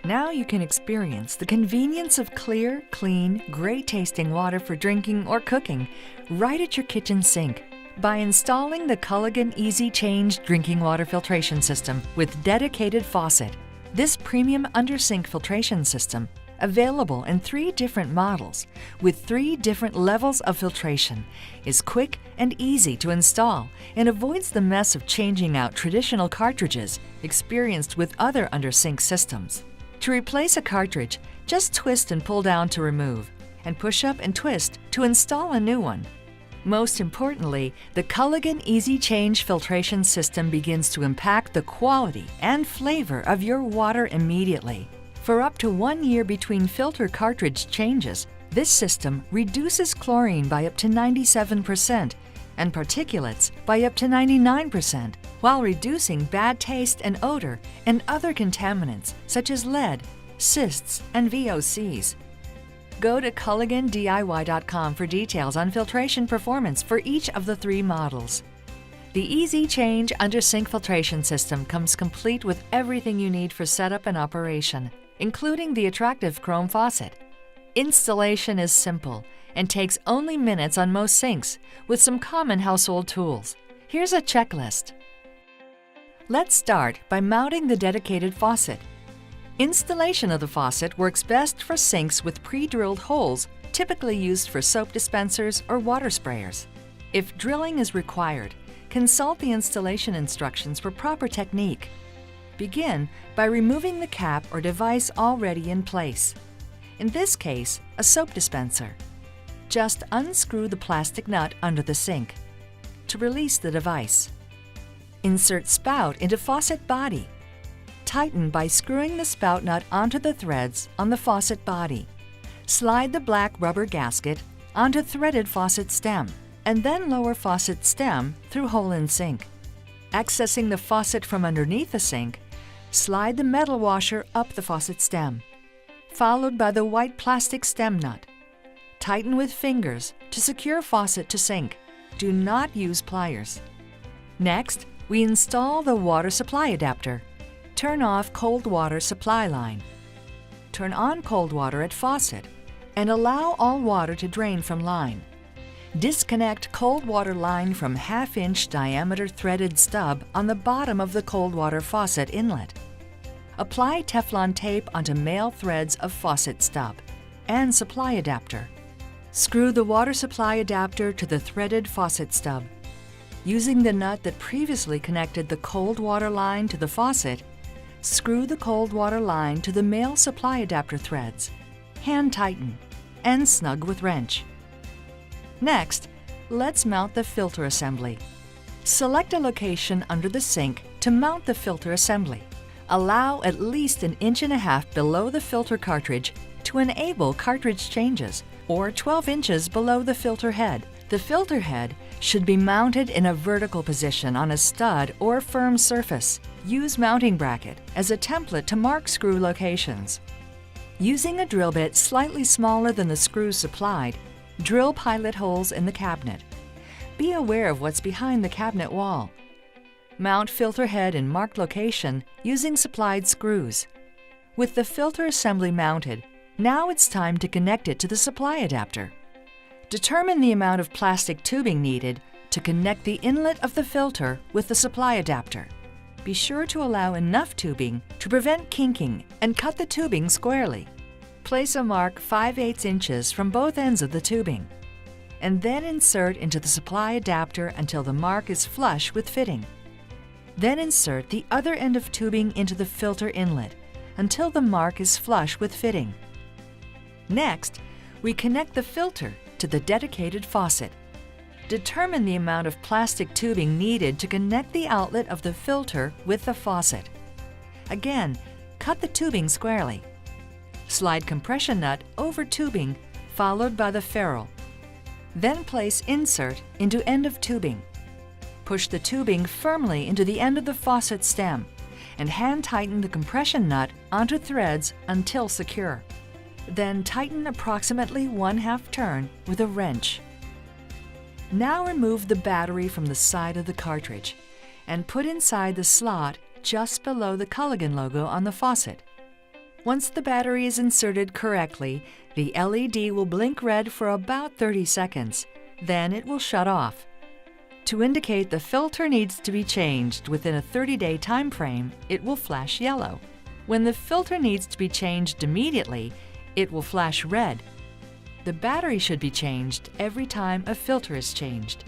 Now you can experience the convenience of clear, clean, great-tasting water for drinking or cooking right at your kitchen sink by installing the Culligan Easy Change drinking water filtration system with dedicated faucet. This premium undersink filtration system, available in 3 different models with 3 different levels of filtration, is quick and easy to install and avoids the mess of changing out traditional cartridges experienced with other undersink systems. To replace a cartridge, just twist and pull down to remove, and push up and twist to install a new one. Most importantly, the Culligan Easy Change filtration system begins to impact the quality and flavor of your water immediately. For up to 1 year between filter cartridge changes, this system reduces chlorine by up to 97% and particulates by up to 99%, while reducing bad taste and odor and other contaminants such as lead, cysts, and VOCs. Go to CulliganDIY.com for details on filtration performance for each of the 3 models. The Easy Change Undersink filtration system comes complete with everything you need for setup and operation, including the attractive chrome faucet. Installation is simple and takes only minutes on most sinks with some common household tools. Here's a checklist. Let's start by mounting the dedicated faucet. Installation of the faucet works best for sinks with pre-drilled holes, typically used for soap dispensers or water sprayers. If drilling is required, consult the installation instructions for proper technique. Begin by removing the cap or device already in place. In this case, a soap dispenser. Just unscrew the plastic nut under the sink to release the device. Insert spout into faucet body. Tighten by screwing the spout nut onto the threads on the faucet body. Slide the black rubber gasket onto threaded faucet stem, and then lower faucet stem through hole in sink. Accessing the faucet from underneath the sink, slide the metal washer up the faucet stem, followed by the white plastic stem nut. Tighten with fingers to secure faucet to sink. Do not use pliers. Next, we install the water supply adapter. Turn off cold water supply line. Turn on cold water at faucet and allow all water to drain from line. Disconnect cold water line from 1/2-inch diameter threaded stub on the bottom of the cold water faucet inlet. Apply Teflon tape onto male threads of faucet stub and supply adapter. Screw the water supply adapter to the threaded faucet stub. Using the nut that previously connected the cold water line to the faucet, screw the cold water line to the male supply adapter threads. Hand tighten and snug with wrench. Next, let's mount the filter assembly. Select a location under the sink to mount the filter assembly. Allow at least 1.5 inches below the filter cartridge to enable cartridge changes, or 12 inches below the filter head. The filter head should be mounted in a vertical position on a stud or firm surface. Use mounting bracket as a template to mark screw locations. Using a drill bit slightly smaller than the screws supplied, drill pilot holes in the cabinet. Be aware of what's behind the cabinet wall. Mount filter head in marked location using supplied screws. With the filter assembly mounted, now it's time to connect it to the supply adapter. Determine the amount of plastic tubing needed to connect the inlet of the filter with the supply adapter. Be sure to allow enough tubing to prevent kinking and cut the tubing squarely. Place a mark 5/8 inches from both ends of the tubing, and then insert into the supply adapter until the mark is flush with fitting. Then insert the other end of tubing into the filter inlet until the mark is flush with fitting. Next, we connect the filter to the dedicated faucet. Determine the amount of plastic tubing needed to connect the outlet of the filter with the faucet. Again, cut the tubing squarely. Slide compression nut over tubing, followed by the ferrule. Then place insert into end of tubing. Push the tubing firmly into the end of the faucet stem and hand tighten the compression nut onto threads until secure. Then tighten approximately 1/2 turn with a wrench. Now remove the battery from the side of the cartridge and put inside the slot just below the Culligan logo on the faucet. Once the battery is inserted correctly, the LED will blink red for about 30 seconds. Then it will shut off. To indicate the filter needs to be changed within a 30-day time frame, it will flash yellow. When the filter needs to be changed immediately, it will flash red. The battery should be changed every time a filter is changed.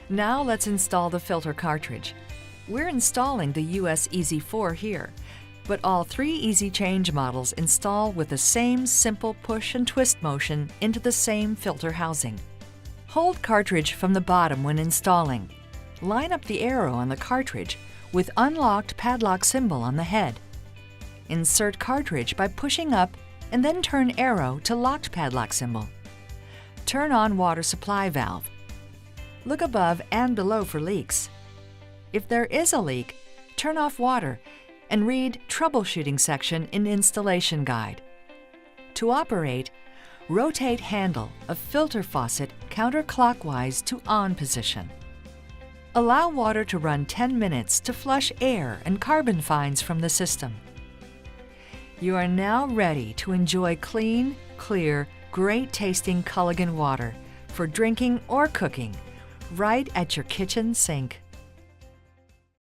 Now let's install the filter cartridge. We're installing the US Easy 4 here, but all 3 Easy Change models install with the same simple push and twist motion into the same filter housing. Hold cartridge from the bottom when installing. Line up the arrow on the cartridge with unlocked padlock symbol on the head. Insert cartridge by pushing up and then turn arrow to locked padlock symbol. Turn on water supply valve. Look above and below for leaks. If there is a leak, turn off water and read Troubleshooting section in Installation Guide. To operate, rotate handle of filter faucet counterclockwise to on position. Allow water to run 10 minutes to flush air and carbon fines from the system. You are now ready to enjoy clean, clear, great-tasting Culligan water for drinking or cooking right at your kitchen sink.